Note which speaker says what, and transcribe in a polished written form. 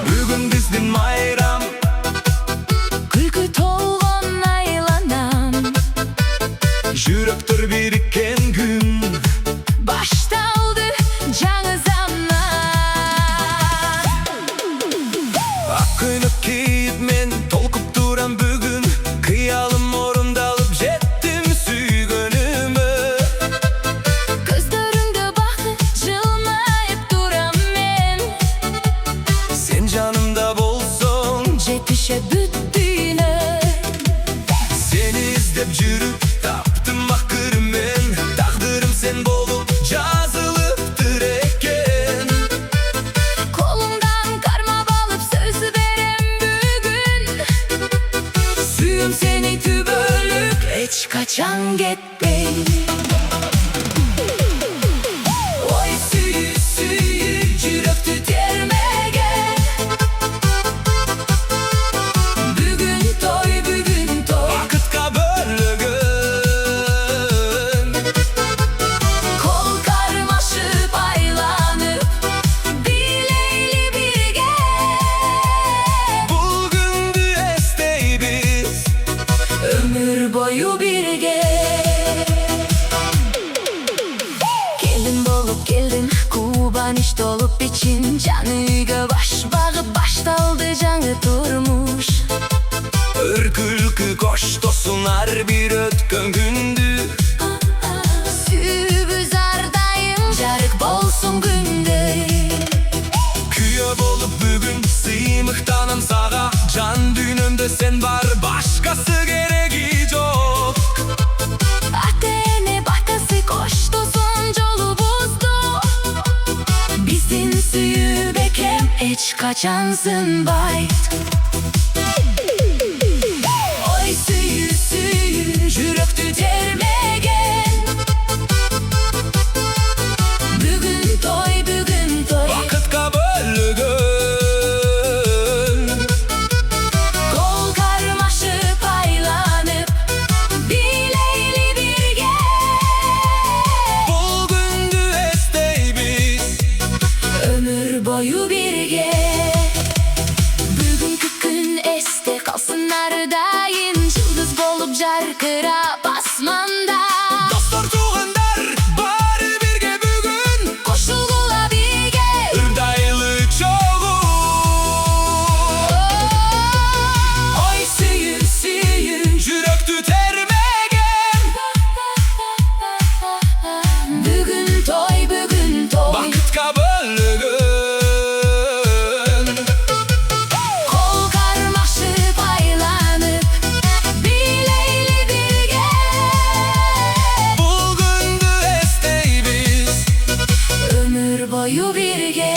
Speaker 1: Бүгін біздің майрам,
Speaker 2: күлкі толған айланам,
Speaker 1: жүректер біріккен күн.
Speaker 2: башталды жаңа заман.
Speaker 1: Ақ көйлек киіп мен толқып тұрам бүгін, қиялым орындалып жеттім сүйгенімі.
Speaker 2: Көздеріңді бақыт жылмайып тұрам мен,
Speaker 1: Сен жанымда болсың,
Speaker 2: жетіше бүттүйіні.
Speaker 1: сені іздеп жүріп таптым ақырымен. Тағдырым сен болып жазылыптыр екен.
Speaker 2: Қолыңдан қармап алып сөз берем бүгін,
Speaker 1: Сүйем сені түбөлік,
Speaker 2: ешқашан кетпей.
Speaker 1: ой сүйі сүйі, жүректі термеген.
Speaker 2: Бүгін той,
Speaker 1: Бақытқа бөлігін.
Speaker 2: қол қармашып айланып, билейлі бірге.
Speaker 1: Бұл күнді естейбіз,
Speaker 2: Ömür boyu birge. Gelin bolup geldim, kubaniş dolup için. Canıga baş bağıp baştaldı жаңы turmuş.
Speaker 1: Үркүлкү кош тосунар бир өткөн күндү.
Speaker 2: Сүйбүз ардайым, жарык болсун күндөй.
Speaker 1: Күйөө болуп бүгүн сыймыктанам сага. Жан дүйнөмдө сен бар, башкасы кереги жок.
Speaker 2: Ата-эне батасы коштосун жолубузду. Биздин сүйүү бекем эч качан сынбайт.
Speaker 1: Ой сүйүү сүйүү, жүрөктү термеген.
Speaker 2: Бүгүн той,
Speaker 1: Бакытка бөлөгөн.
Speaker 2: қол қармашып айланып, билейлі бірге.
Speaker 1: Бул күндү эстейбиз,
Speaker 2: Ömür boyu birge. Бүгүнкү күн эсте калсын ардайым, жылдыз болуп жаркырап асманда.
Speaker 1: достор туугандар баары бирге бүгүн.
Speaker 2: Кошулгула бирге.
Speaker 1: Ырдайлы чогуу. Ой сүйүү сүйүү, жүрөктү термеген.
Speaker 2: Бүгүн той,
Speaker 1: Бакытка бөлөгөн.
Speaker 2: қол қармашып айланып, билейлі бірге.
Speaker 1: Бул күндү эстейбиз,
Speaker 2: Ömür boyu birge.